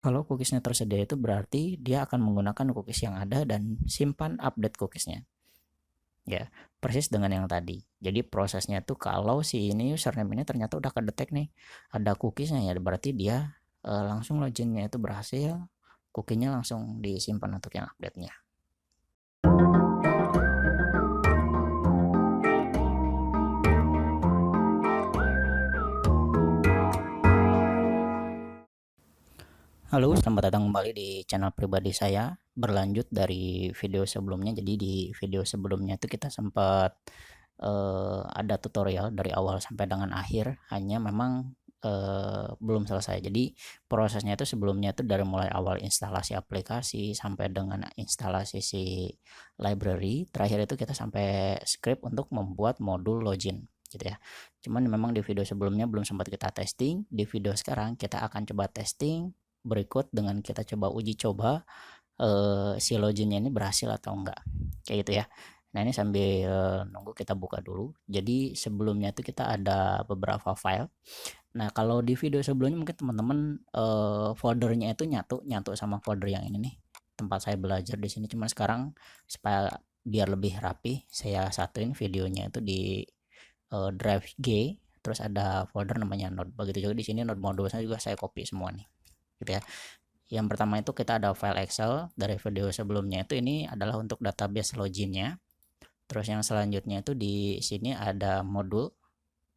Kalau cookiesnya tersedia itu berarti dia akan menggunakan cookies yang ada dan simpan update cookiesnya. Ya, persis dengan yang tadi. Jadi prosesnya itu kalau si ini username ini ternyata udah kedetek nih ada cookiesnya ya berarti dia langsung loginnya itu berhasil, cookiesnya langsung disimpan untuk yang update-nya. Halo, selamat datang kembali di channel pribadi saya. Berlanjut dari video sebelumnya. Jadi di video sebelumnya itu kita sempat ada tutorial dari awal sampai dengan akhir. Hanya memang belum selesai. Jadi prosesnya itu sebelumnya itu dari mulai awal instalasi aplikasi sampai dengan instalasi si library. Terakhir itu kita sampai script untuk membuat modul login gitu ya. Cuman memang di video sebelumnya belum sempat kita testing. Di video sekarang kita akan coba testing berikut dengan kita coba uji coba si loginnya ini berhasil atau enggak kayak gitu ya. Nah ini sambil nunggu kita buka dulu. Jadi sebelumnya itu kita ada beberapa file. Nah kalau di video sebelumnya mungkin teman-teman foldernya itu nyatu nyatu sama folder yang ini nih tempat saya belajar di sini. Cuma sekarang supaya biar lebih rapi saya satuin videonya itu di drive G, terus ada folder namanya node. Begitu juga di sini node modulnya juga saya copy semua nih gitu ya. Yang pertama itu kita ada file Excel dari video sebelumnya itu ini adalah untuk database loginnya. Terus yang selanjutnya itu di sini ada modul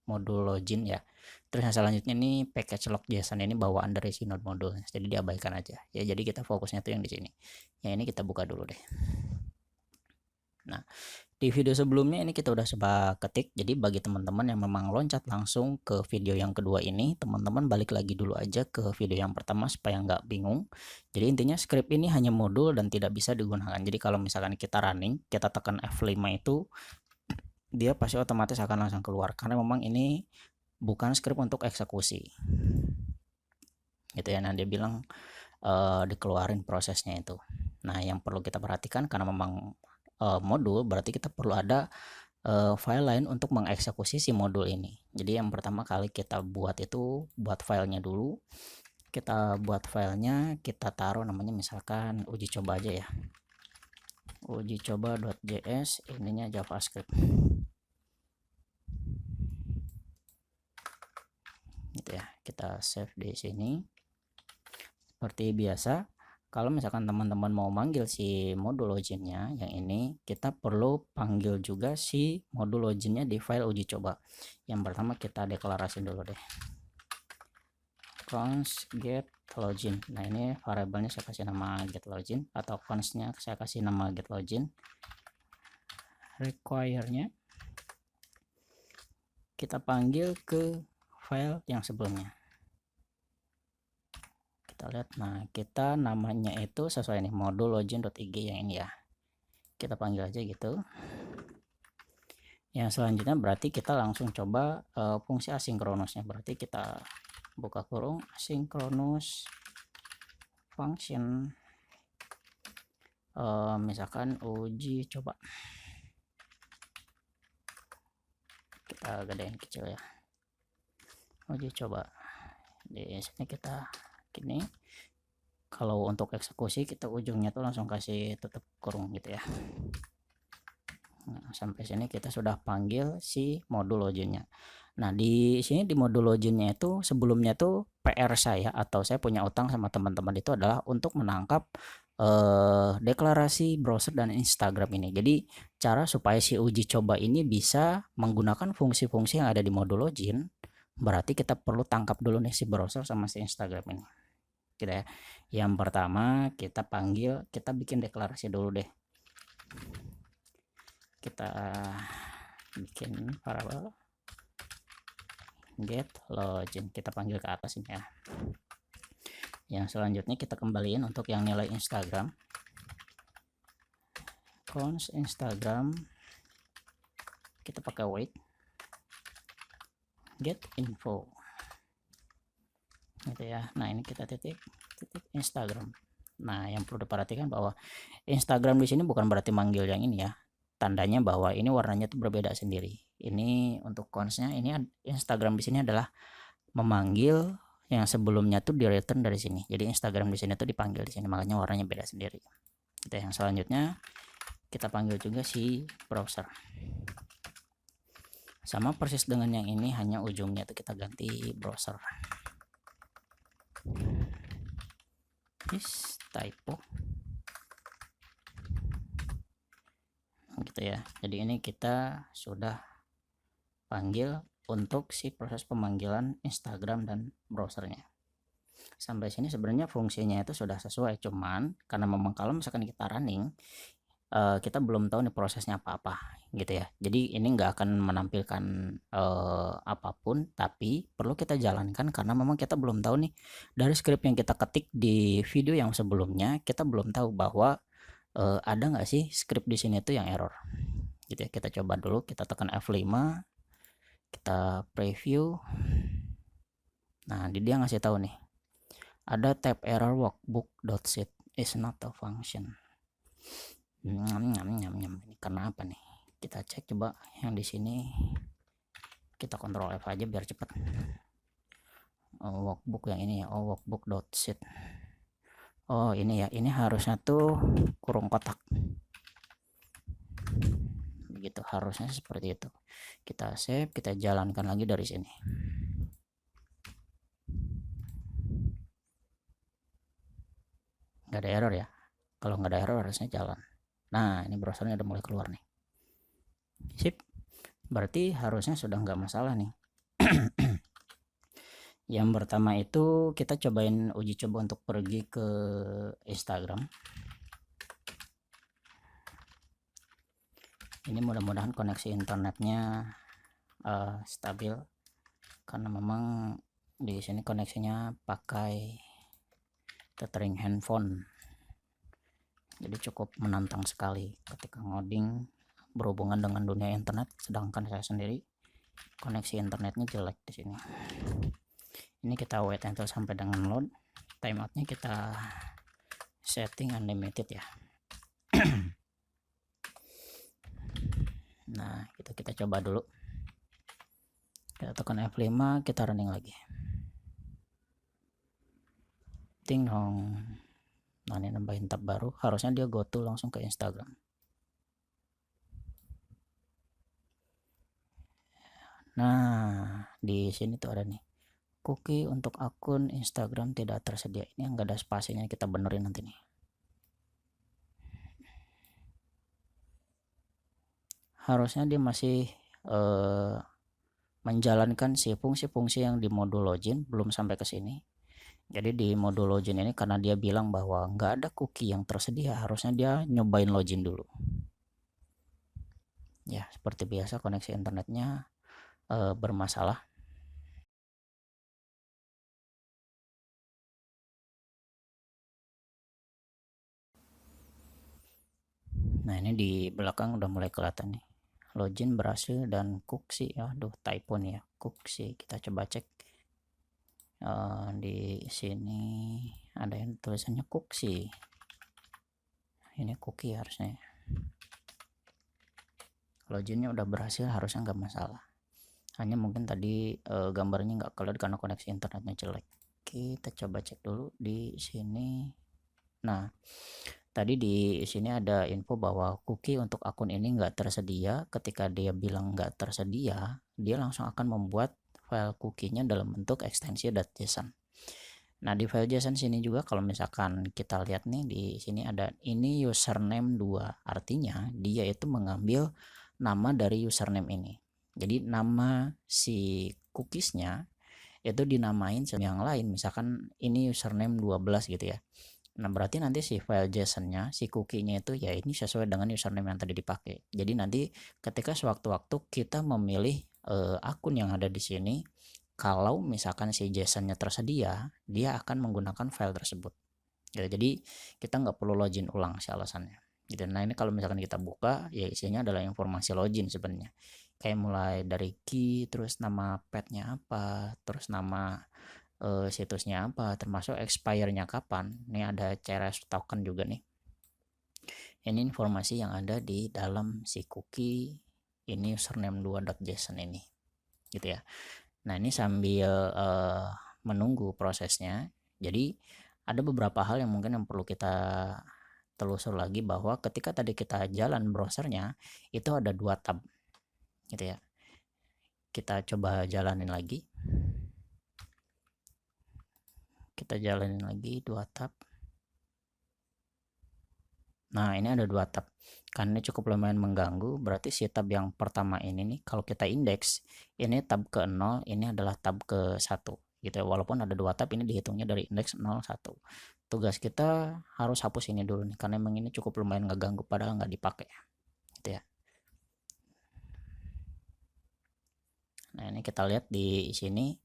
login ya. Terus yang selanjutnya ini package log JSON ini bawaan dari si node modul. Jadi diabaikan aja. Ya jadi kita fokusnya tuh yang di sini. Yang ini kita buka dulu deh. Nah, di video sebelumnya ini kita udah coba ketik. Jadi bagi teman-teman yang memang loncat langsung ke video yang kedua ini, teman-teman balik lagi dulu aja ke video yang pertama supaya nggak bingung. Jadi intinya script ini hanya modul dan tidak bisa digunakan. Jadi kalau misalkan kita running, kita tekan F5 itu dia pasti otomatis akan langsung keluar karena memang ini bukan script untuk eksekusi. Gitu ya. Nah, dia bilang dikeluarin prosesnya itu. Nah, yang perlu kita perhatikan karena memang modul berarti kita perlu ada file lain untuk mengeksekusi si modul ini. Jadi yang pertama kali kita buat itu buat filenya dulu. Kita buat filenya, kita taruh namanya misalkan uji coba aja ya. Uji coba.js, ininya JavaScript. Gitu ya. Kita save di sini. Seperti biasa, kalau misalkan teman-teman mau manggil si modul loginnya yang ini, kita perlu panggil juga si modul loginnya di file uji coba. Yang pertama kita deklarasi dulu deh, const get login. Nah ini variabelnya saya kasih nama get login, atau constnya saya kasih nama get login. Require-nya kita panggil ke file yang sebelumnya. Kita lihat, nah kita namanya itu sesuai nih, modul login.ig yang ini ya, kita panggil aja gitu. Yang selanjutnya berarti kita langsung coba fungsi asinkronusnya. Berarti kita buka kurung asinkronus function, misalkan uji coba, kita gedein kecil ya, uji coba. Di sini kita gini, kalau untuk eksekusi kita ujungnya tuh langsung kasih tutup kurung gitu ya. Nah, sampai sini kita sudah panggil si modul loginnya. Nah, di sini di modul loginnya itu sebelumnya tuh PR saya atau saya punya utang sama teman-teman itu adalah untuk menangkap deklarasi browser dan Instagram ini. Jadi cara supaya si uji coba ini bisa menggunakan fungsi-fungsi yang ada di modul login, berarti kita perlu tangkap dulu nih si browser sama si Instagram ini. Gitu ya. Yang pertama kita panggil, kita bikin deklarasi dulu deh. Kita bikin variabel get login, kita panggil ke atas ini ya. Yang selanjutnya kita kembaliin untuk yang nilai Instagram, const Instagram, kita pakai wait get info gitu ya. Nah ini kita titik Instagram. Nah yang perlu diperhatikan bahwa Instagram di sini bukan berarti manggil yang ini ya, tandanya bahwa ini warnanya tuh berbeda sendiri. Ini untuk constnya, ini Instagram di sini adalah memanggil Yang sebelumnya tuh di return dari sini. Jadi Instagram di sini tuh dipanggil di sini, makanya warnanya beda sendiri. Kita yang selanjutnya kita panggil juga si browser. Sama persis dengan yang ini, hanya ujungnya tuh kita ganti browser. This typo. Gitu ya. Jadi ini kita sudah panggil untuk si proses pemanggilan Instagram dan browsernya. Sampai sini sebenarnya fungsinya itu sudah sesuai, cuman karena memang kalau misalkan kita running, kita belum tahu nih prosesnya apa-apa gitu ya. Jadi ini nggak akan menampilkan apapun, tapi perlu kita jalankan karena memang kita belum tahu nih dari script yang kita ketik di video yang sebelumnya, kita belum tahu bahwa ada nggak sih script di sini tuh yang error gitu ya. Kita coba dulu, kita tekan F5, kita preview. Nah dia ngasih tahu nih ada tab error workbook.set is not a function. Ini karena apa nih? Kita cek coba yang di sini. Kita kontrol F aja biar cepat. Workbook yang ini ya, workbook.set. Oh ini ya, ini harusnya tuh kurung kotak. Begitu, harusnya seperti itu. Kita save, kita jalankan lagi dari sini. Nggak ada error ya. Kalau nggak ada error harusnya jalan. Nah ini browsernya udah mulai keluar nih. Sip, berarti harusnya sudah nggak masalah nih. Yang pertama itu kita cobain uji coba untuk pergi ke Instagram. Ini mudah-mudahan koneksi internetnya stabil, karena memang di sini koneksinya pakai tethering handphone, jadi cukup menantang sekali ketika ngoding berhubungan dengan dunia internet, sedangkan saya sendiri koneksi internetnya jelek di sini. Ini kita wait until sampai dengan load. Timeoutnya kita setting unlimited ya. Nah kita coba dulu, kita tekan F5, kita running lagi. Ting dong. Nah ini nambahin tab baru, harusnya dia go to langsung ke Instagram. Nah di sini tuh ada nih, cookie untuk akun Instagram tidak tersedia. Ini yang gak ada spasinya, kita benerin nanti nih. Harusnya dia masih menjalankan si fungsi-fungsi yang di modul login, belum sampai ke sini. Jadi di modul login ini karena dia bilang bahwa nggak ada cookie yang tersedia, harusnya dia nyobain login dulu. Ya seperti biasa koneksi internetnya bermasalah. Nah ini di belakang udah mulai kelihatan nih, login berhasil dan cookie. Aduh typo nih ya, cookie. Kita coba cek di sini ada yang tulisannya cookie. Ini cookie harusnya. Loginnya udah berhasil, harusnya nggak masalah. Hanya mungkin tadi gambarnya nggak keluar karena koneksi internetnya jelek. Kita coba cek dulu di sini. Nah tadi di sini ada info bahwa cookie untuk akun ini nggak tersedia. Ketika dia bilang nggak tersedia, dia langsung akan membuat file cookie-nya dalam bentuk ekstensi .json. Nah di file JSON sini juga kalau misalkan kita lihat nih, di sini ada ini username 2, artinya dia itu mengambil nama dari username ini. Jadi nama si cookiesnya itu dinamain yang lain, misalkan ini username 12 gitu ya. Nah berarti nanti si file JSON-nya, si cookie-nya itu ya ini sesuai dengan username yang tadi dipakai. Jadi nanti ketika sewaktu-waktu kita memilih akun yang ada di sini, kalau misalkan si JSON-nya tersedia, dia akan menggunakan file tersebut. Jadi kita nggak perlu login ulang sih alasannya. Nah ini kalau misalkan kita buka, ya isinya adalah informasi login sebenarnya. Kayak mulai dari key, terus nama petnya apa, terus nama situsnya apa, termasuk expire-nya kapan. Ini ada CRS token juga nih. Ini informasi yang ada di dalam si cookie ini username 2.json ini, gitu ya. Nah ini sambil menunggu prosesnya. Jadi ada beberapa hal yang mungkin yang perlu kita telusur lagi, bahwa ketika tadi kita jalan browsernya itu ada 2 tab gitu ya. Kita coba jalanin lagi. Kita jalanin lagi 2 tab. Nah, ini ada 2 tab. Karena ini cukup lumayan mengganggu, berarti si tab yang pertama ini nih, kalau kita indeks, ini tab ke 0, ini adalah tab ke 1 gitu ya. Walaupun ada 2 tab, ini dihitungnya dari indeks 0, 1. Tugas kita harus hapus ini dulu nih, karena memang ini cukup lumayan ngeganggu padahal nggak dipakai gitu ya. Nah, ini kita lihat di sini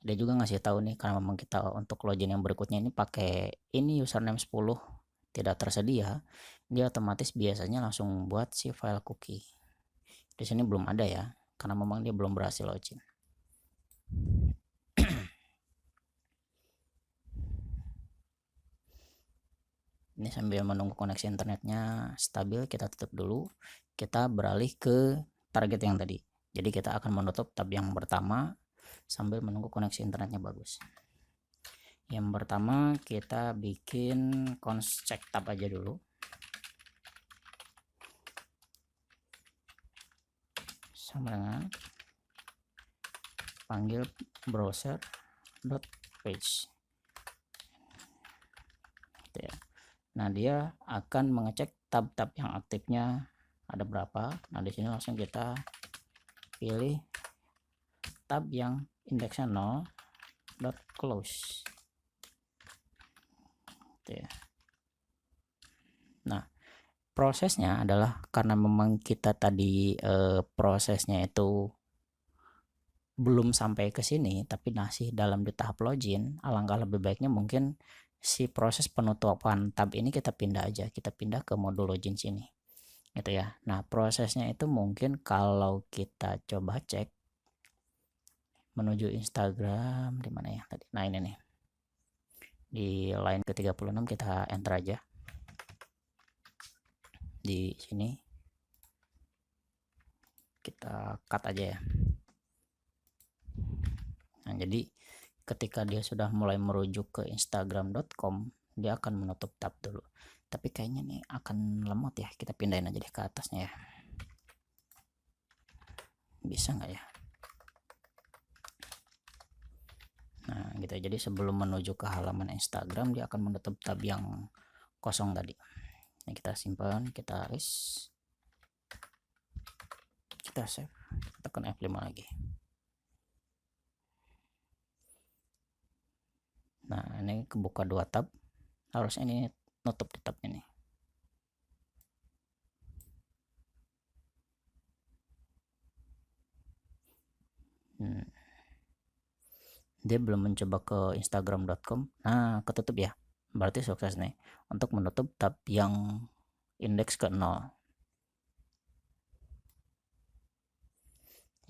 dia juga ngasih tahu nih, karena memang kita untuk login yang berikutnya ini pakai ini username 10 tidak tersedia, dia otomatis biasanya langsung buat si file cookie. Di sini belum ada ya, karena memang dia belum berhasil login. Ini sambil menunggu koneksi internetnya stabil, kita tutup dulu. Kita beralih ke target yang tadi. Jadi kita akan menutup tab yang pertama sambil menunggu koneksi internetnya bagus. Yang pertama kita bikin cons check tab aja dulu. Sama dengan panggil browser.page. Gitu ya. Nah, dia akan mengecek tab-tab yang aktifnya ada berapa. Nah, di sini langsung kita pilih tab yang indeksnya 0 .close. Gitu ya. Nah, prosesnya adalah karena memang kita tadi prosesnya itu belum sampai ke sini tapi masih dalam di tahap login, alangkah lebih baiknya mungkin si proses penutupan tab ini kita pindah aja, kita pindah ke modul login sini gitu ya. Nah, prosesnya itu mungkin kalau kita coba cek menuju Instagram di mana ya tadi. Nah, ini nih. Di line ke-36 kita enter aja. Di sini kita cut aja ya. Nah, jadi ketika dia sudah mulai merujuk ke instagram.com, dia akan menutup tab dulu. Tapi kayaknya nih akan lemot ya, kita pindahin aja deh ke atasnya ya. Bisa nggak ya? Nah gitu, jadi sebelum menuju ke halaman Instagram dia akan menutup tab yang kosong tadi. Ini kita simpan, kita erase, kita save, tekan F5 lagi. Nah, ini kebuka 2 tab, harusnya ini nutup di tab ini. Dia belum mencoba ke instagram.com. Nah, ketutup ya, berarti sukses nih untuk menutup tab yang indeks ke 0.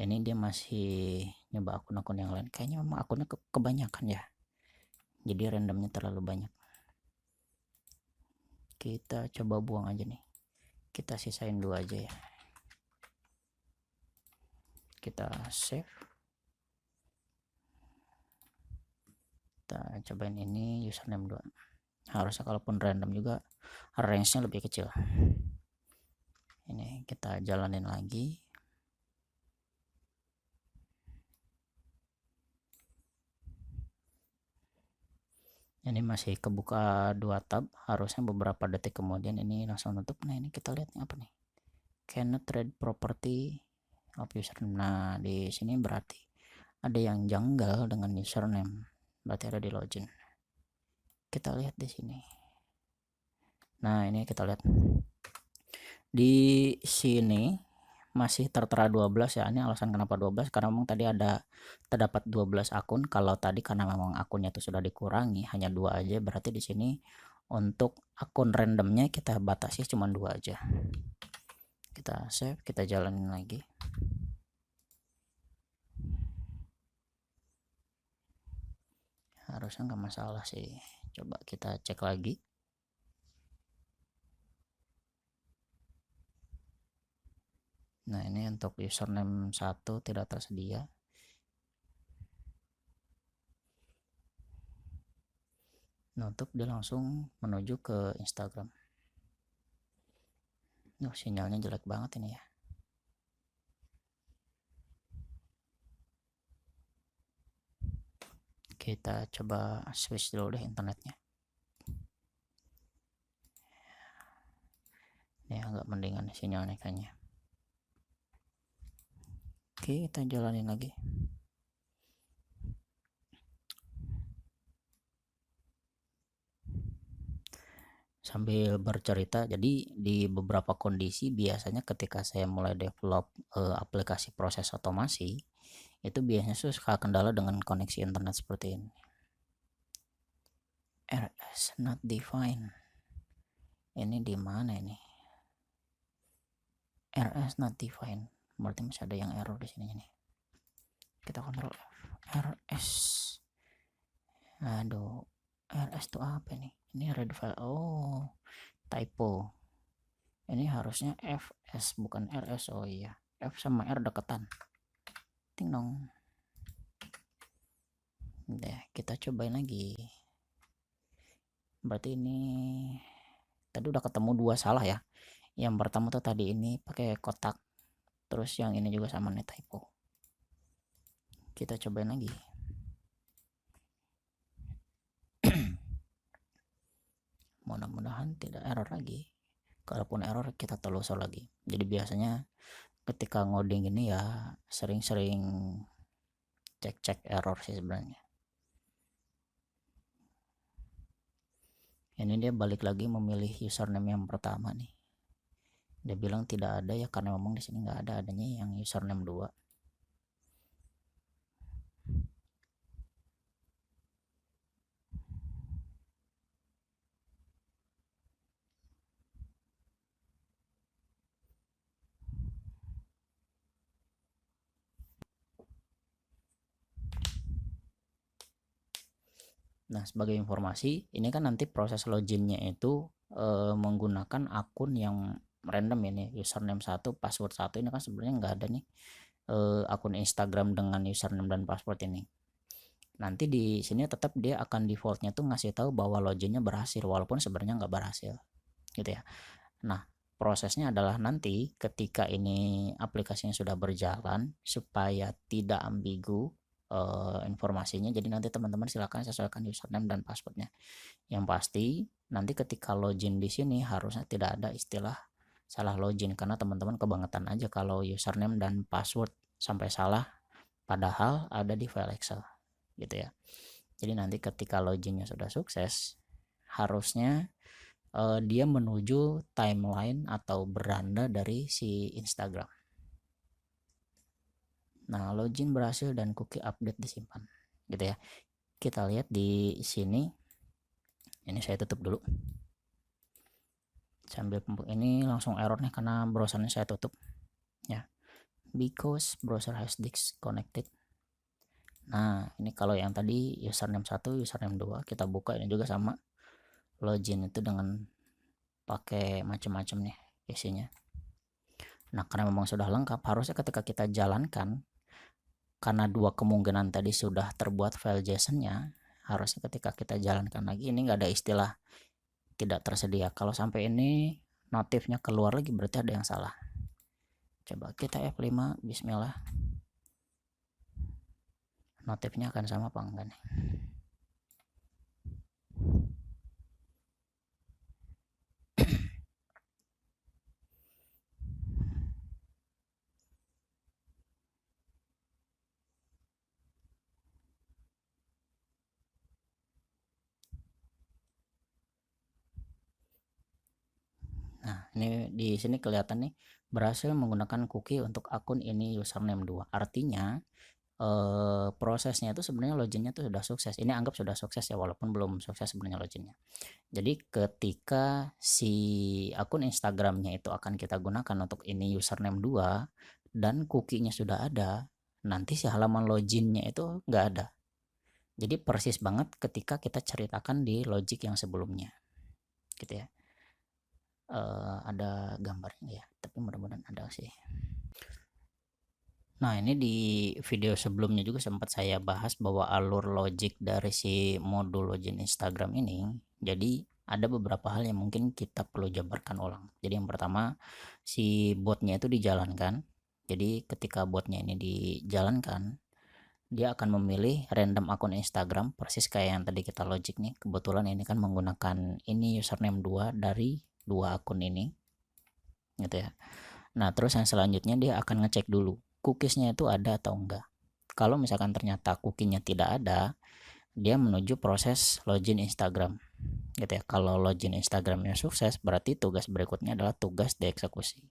Ini dia masih nyoba akun-akun yang lain, kayaknya memang akunnya kebanyakan ya, jadi randomnya terlalu banyak. Kita coba buang aja nih, kita sisain 2 aja ya. Kita save, kita cobain ini username 2. Harusnya kalaupun random juga range-nya lebih kecil. Ini kita jalanin lagi. Ini masih kebuka 2 tab, harusnya beberapa detik kemudian ini langsung tutup. Nah, ini kita lihat apa nih, cannot read property of username. Nah, di sini berarti ada yang janggal dengan username, berarti ada di login. Kita lihat di sini. Nah, ini kita lihat di sini masih tertera 12 ya. Ini alasan kenapa 12, karena memang tadi ada terdapat 12 akun. Kalau tadi karena memang akunnya itu sudah dikurangi hanya 2 aja, berarti di sini untuk akun randomnya kita batasi cuma 2 aja. Kita save, kita jalanin lagi. Harusnya nggak masalah sih, coba kita cek lagi. Nah, ini untuk username 1 tidak tersedia. nutup, dia langsung menuju ke Instagram. Sinyalnya jelek banget ini ya. Kita coba switch dulu deh internetnya. Ini agak mendingan sinyalnya kayaknya. Oke, kita jalanin lagi. Sambil bercerita, jadi di beberapa kondisi biasanya ketika saya mulai develop aplikasi proses otomasi, itu biasanya suka kendala dengan koneksi internet seperti ini. RS not defined. Ini di mana ini? RS not defined. Berarti masih ada yang error di sini nih. Kita kontrol F. RS. Aduh, RS itu apa nih? Ini read file. Oh, typo. Ini harusnya FS bukan RS. Oh iya, F sama R deketan. Ting dong. Udah, kita cobain lagi. Berarti ini tadi udah ketemu dua salah ya. Yang pertama tuh tadi ini pakai kotak. Terus yang ini juga sama nih, typo. Kita cobain lagi. Mudah-mudahan tidak error lagi. Kalaupun error kita telusur lagi. Jadi biasanya ketika ngoding ini ya sering-sering cek-cek error sih sebenarnya. Ini dia balik lagi memilih username yang pertama nih. Dia bilang tidak ada ya, karena memang di sini nggak ada, adanya yang username 2. Nah, sebagai informasi, ini kan nanti proses loginnya itu menggunakan akun yang random ini, username 1, password 1. Ini kan sebenarnya nggak ada nih akun Instagram dengan username dan password ini. Nanti di sini tetap dia akan defaultnya tuh ngasih tahu bahwa loginnya berhasil, walaupun sebenarnya nggak berhasil, gitu ya. Nah, prosesnya adalah nanti ketika ini aplikasinya sudah berjalan, supaya tidak ambigu informasinya, jadi nanti teman-teman silakan sesuaikan username dan passwordnya. Yang pasti nanti ketika login di sini harusnya tidak ada istilah salah login, karena teman-teman kebangetan aja kalau username dan password sampai salah padahal ada di file Excel, gitu ya. Jadi nanti ketika loginnya sudah sukses, harusnya dia menuju timeline atau beranda dari si Instagram. Nah, login berhasil dan cookie update disimpan, gitu ya. Kita lihat di sini. Ini saya tutup dulu. Sambil ini langsung error nih karena browsernya saya tutup ya. Because browser has disconnected. Nah, ini kalau yang tadi username 1, username 2 kita buka, ini juga sama. Login itu dengan pakai macam-macam nih isinya. Nah, karena memang sudah lengkap, harusnya ketika kita jalankan, karena dua kemungkinan tadi sudah terbuat file JSON-nya, harusnya ketika kita jalankan lagi ini nggak ada istilah tidak tersedia. Kalau sampai ini notifnya keluar lagi berarti ada yang salah. Coba kita F5, bismillah. Notifnya akan sama apa enggak nih? Nah, ini di sini kelihatan nih berhasil menggunakan cookie untuk akun ini username 2. Artinya prosesnya itu sebenarnya loginnya tuh sudah sukses. Ini anggap sudah sukses ya, walaupun belum sukses sebenarnya loginnya. Jadi ketika si akun Instagramnya itu akan kita gunakan untuk ini username 2 dan cookie-nya sudah ada, nanti si halaman loginnya itu nggak ada. Jadi persis banget ketika kita ceritakan di logic yang sebelumnya, gitu ya. Ada gambarnya ya, tapi mudah-mudahan ada sih. Nah, ini di video sebelumnya juga sempat saya bahas bahwa alur logik dari si modul login Instagram ini, jadi ada beberapa hal yang mungkin kita perlu jabarkan ulang. Jadi yang pertama, si botnya itu dijalankan. Jadi ketika botnya ini dijalankan, dia akan memilih random akun Instagram persis kayak yang tadi kita logik nih. Kebetulan ini kan menggunakan ini username 2 dari dua akun ini, gitu ya. Nah, terus yang selanjutnya dia akan ngecek dulu cookiesnya itu ada atau enggak. Kalau misalkan ternyata cookiesnya tidak ada, dia menuju proses login Instagram, gitu ya. Kalau login Instagramnya sukses, berarti tugas berikutnya adalah tugas dieksekusi.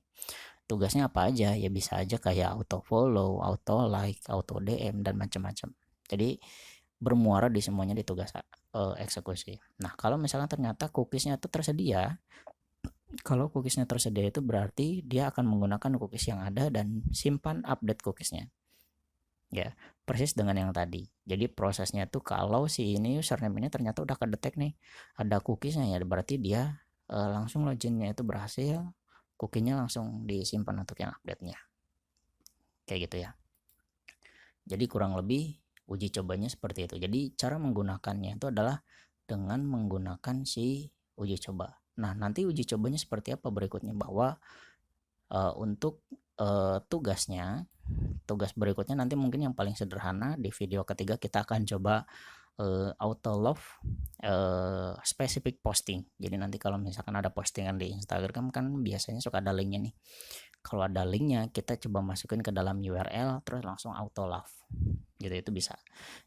Tugasnya apa aja? Ya bisa aja kayak auto follow, auto like, auto DM, dan macam-macam. Jadi bermuara di semuanya di tugas eksekusi. Nah, kalau misalnya ternyata cookiesnya itu tersedia, kalau cookiesnya tersedia itu berarti dia akan menggunakan cookies yang ada dan simpan update cookiesnya. Ya, persis dengan yang tadi. Jadi prosesnya tuh kalau si ini username ini ternyata udah kedetek nih ada cookiesnya, ya berarti dia langsung loginnya itu berhasil, cookiesnya langsung disimpan untuk yang update-nya. Kayak gitu ya. Jadi kurang lebih uji cobanya seperti itu. Jadi cara menggunakannya itu adalah dengan menggunakan si uji coba. Nah, nanti uji cobanya seperti apa berikutnya, bahwa untuk tugas berikutnya nanti mungkin yang paling sederhana di video ketiga kita akan coba auto love specific posting. Jadi nanti kalau misalkan ada postingan di Instagram kan biasanya suka ada linknya nih. Kalau ada linknya kita coba masukin ke dalam URL terus langsung auto love, gitu, itu bisa.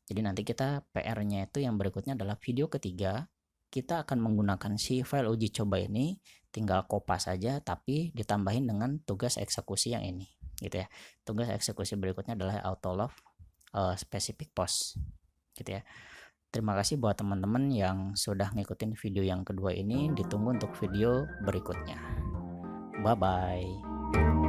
Jadi nanti kita PR-nya itu yang berikutnya adalah video ketiga kita akan menggunakan si file uji coba ini, tinggal kopas saja tapi ditambahin dengan tugas eksekusi yang ini, gitu ya. Tugas eksekusi berikutnya adalah auto love specific post, gitu ya. Terima kasih buat teman-teman yang sudah ngikutin video yang kedua ini. Ditunggu untuk video berikutnya. Bye bye.